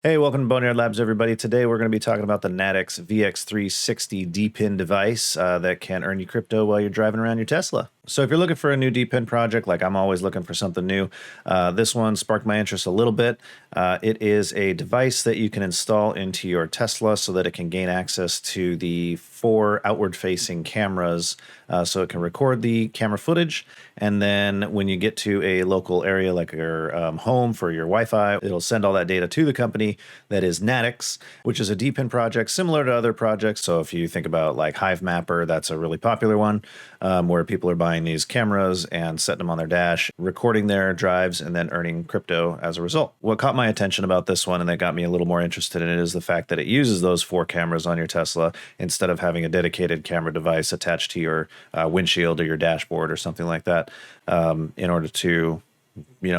Hey, welcome to Boneyard Labs, everybody. Today we're going to be talking about the Natix VX360 DePIN device that can earn you crypto while you're driving around your Tesla. So if you're looking for a new DePIN project, like I'm always looking for something new, this one sparked my interest a little bit. It is a device that you can install into your Tesla so that it can gain access to the 4 outward-facing cameras, so it can record the camera footage, and then when you get to a local area like your home for your Wi-Fi, it'll send all that data to the company that is Natix, which is a DePIN project similar to other projects. So if you think about like Hivemapper, that's a really popular one, where people are buying these cameras and setting them on their dash, recording their drives, and then earning crypto as a result. What caught my attention about this one and that got me a little more interested in it is the fact that it uses those 4 cameras on your Tesla instead of having a dedicated camera device attached to your windshield or your dashboard or something like that, in order to,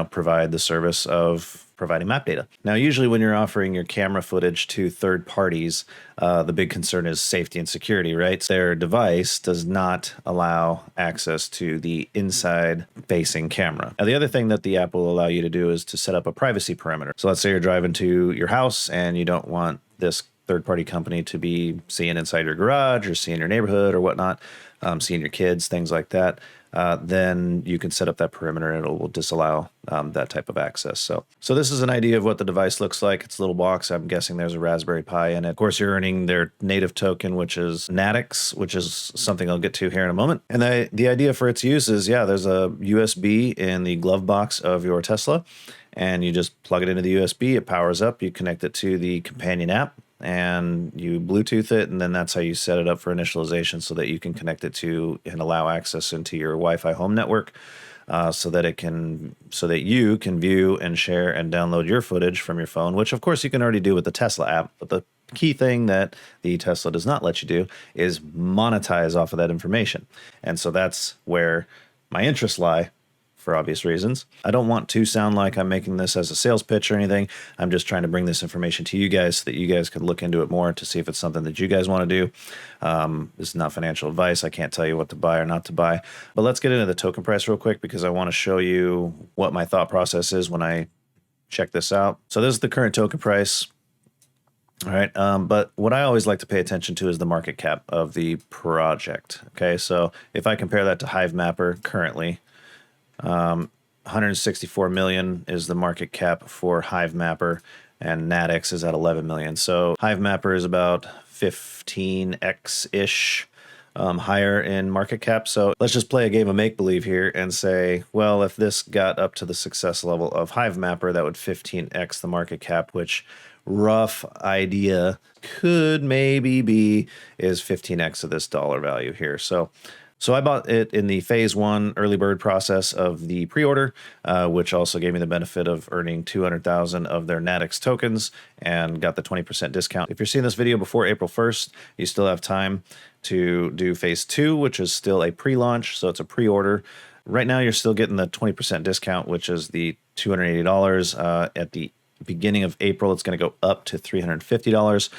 provide the service of providing map data. Now, usually when you're offering your camera footage to third parties, the big concern is safety and security, right? Their device does not allow access to the inside facing camera. Now, the other thing that the app will allow you to do is to set up a privacy perimeter. So let's say you're driving to your house and you don't want this third-party company to be seeing inside your garage or seeing your neighborhood or whatnot, seeing your kids, things like that. Then you can set up that perimeter and it will disallow that type of access. So this is an idea of what the device looks like. It's a little box. I'm guessing there's a Raspberry Pi in it. Of course, you're earning their native token, which is Natix, which is something I'll get to here in a moment. And the idea for its use is, there's a USB in the glove box of your Tesla, and you just plug it into the USB. It powers up. You connect it to the companion app, and you Bluetooth it, and then that's how you set it up for initialization so that you can connect it to and allow access into your Wi-Fi home network, so that you can view and share and download your footage from your phone, which of course you can already do with the Tesla app. But the key thing that the Tesla does not let you do is monetize off of that information. And so that's where my interests lie, for obvious reasons. I don't want to sound like I'm making this as a sales pitch or anything. I'm just trying to bring this information to you guys so that you guys can look into it more to see if it's something that you guys want to do. This is not financial advice. I can't tell you what to buy or not to buy. But let's get into the token price real quick because I want to show you what my thought process is when I check this out. So this is the current token price. All right, but what I always like to pay attention to is the market cap of the project. Okay, so if I compare that to Hivemapper currently, 164 million is the market cap for Hivemapper, and Natix is at 11 million. So Hivemapper is about 15x-ish higher in market cap. So let's just play a game of make-believe here and say, well, if this got up to the success level of Hivemapper, that would 15x the market cap, which rough idea could maybe be is 15x of this dollar value here. So I bought it in the phase 1 early bird process of the pre-order, which also gave me the benefit of earning 200,000 of their Natix tokens and got the 20% discount. If you're seeing this video before April 1st, you still have time to do phase 2, which is still a pre-launch, so it's a pre-order. Right now, you're still getting the 20% discount, which is the $280 at the beginning of April. It's going to go up to $350.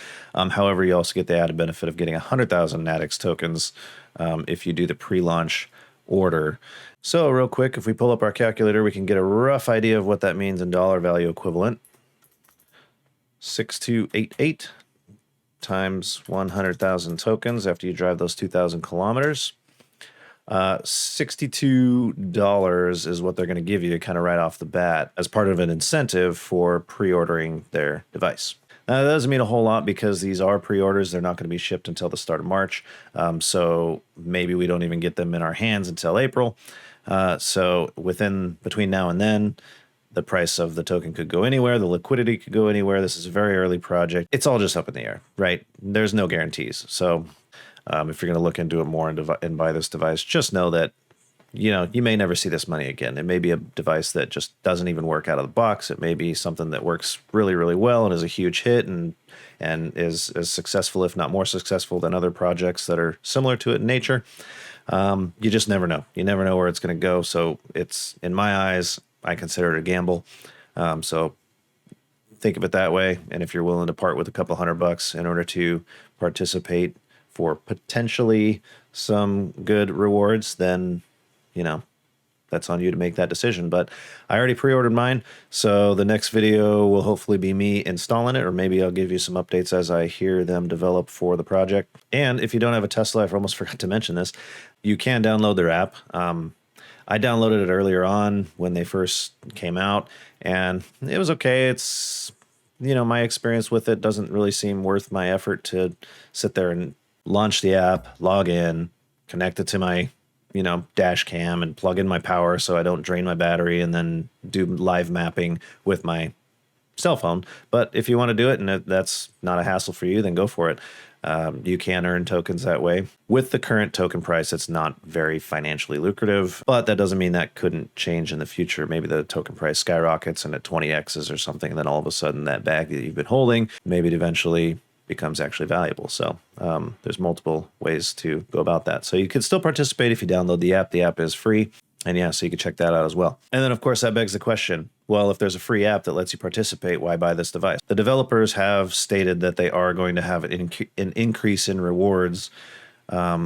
However, you also get the added benefit of getting 100,000 Natix tokens if you do the pre-launch order. So real quick, if we pull up our calculator, we can get a rough idea of what that means in dollar value equivalent. 6288 times 100,000 tokens after you drive those 2,000 kilometers. $62 is what they're going to give you kind of right off the bat as part of an incentive for pre-ordering their device. Now, that doesn't mean a whole lot because these are pre-orders. They're not going to be shipped until the start of March. So maybe we don't even get them in our hands until April. So between now and then, the price of the token could go anywhere. The liquidity could go anywhere. This is a very early project. It's all just up in the air, right? There's no guarantees. So if you're going to look into it more and buy this device, just know that, you may never see this money again. It may be a device that just doesn't even work out of the box. It may be something that works really, really well and is a huge hit and is as successful, if not more successful, than other projects that are similar to it in nature. You just never know. You never know where it's going to go. So it's, in my eyes, I consider it a gamble. So think of it that way. And if you're willing to part with a couple $100 in order to participate for potentially some good rewards, then, that's on you to make that decision. But I already pre-ordered mine, so the next video will hopefully be me installing it, or maybe I'll give you some updates as I hear them develop for the project. And if you don't have a Tesla, I almost forgot to mention this, you can download their app. I downloaded it earlier on when they first came out, and it was okay. It's, you know, my experience with it doesn't really seem worth my effort to sit there and launch the app, log in, connect it to my, you know, dash cam and plug in my power so I don't drain my battery, and then do live mapping with my cell phone. But if you want to do it and that's not a hassle for you, then go for it. You can earn tokens that way. With the current token price, it's not very financially lucrative, but that doesn't mean that couldn't change in the future. Maybe the token price skyrockets and at 20x's or something, and then all of a sudden that bag that you've been holding, maybe it eventually becomes actually valuable. So there's multiple ways to go about that. So you can still participate if you download the app. The app is free. And yeah, so you can check that out as well. And then, of course, that begs the question, well, if there's a free app that lets you participate, why buy this device? The developers have stated that they are going to have an increase in rewards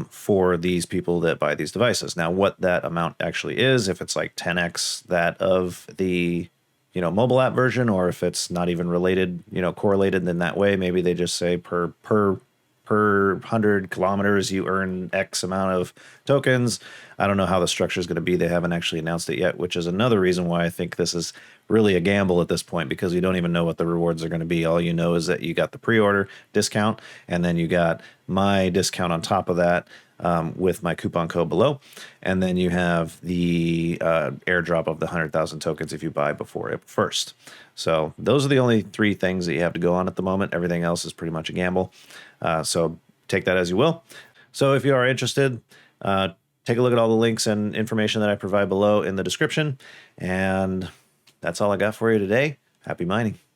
for these people that buy these devices. Now, what that amount actually is, if it's like 10x that of the, you know, mobile app version, or if it's not even related, you know, correlated in that way, maybe they just say per 100 kilometers you earn X amount of tokens. I don't know how the structure is going to be. They haven't actually announced it yet, which is another reason why I think this is really a gamble at this point, because you don't even know what the rewards are going to be. All you know is that you got the pre-order discount, and then you got my discount on top of that with my coupon code below. And then you have the airdrop of the 100,000 tokens if you buy before April 1st. So those are the only three things that you have to go on at the moment. Everything else is pretty much a gamble. So take that as you will. So if you are interested, take a look at all the links and information that I provide below in the description. And that's all I got for you today. Happy mining.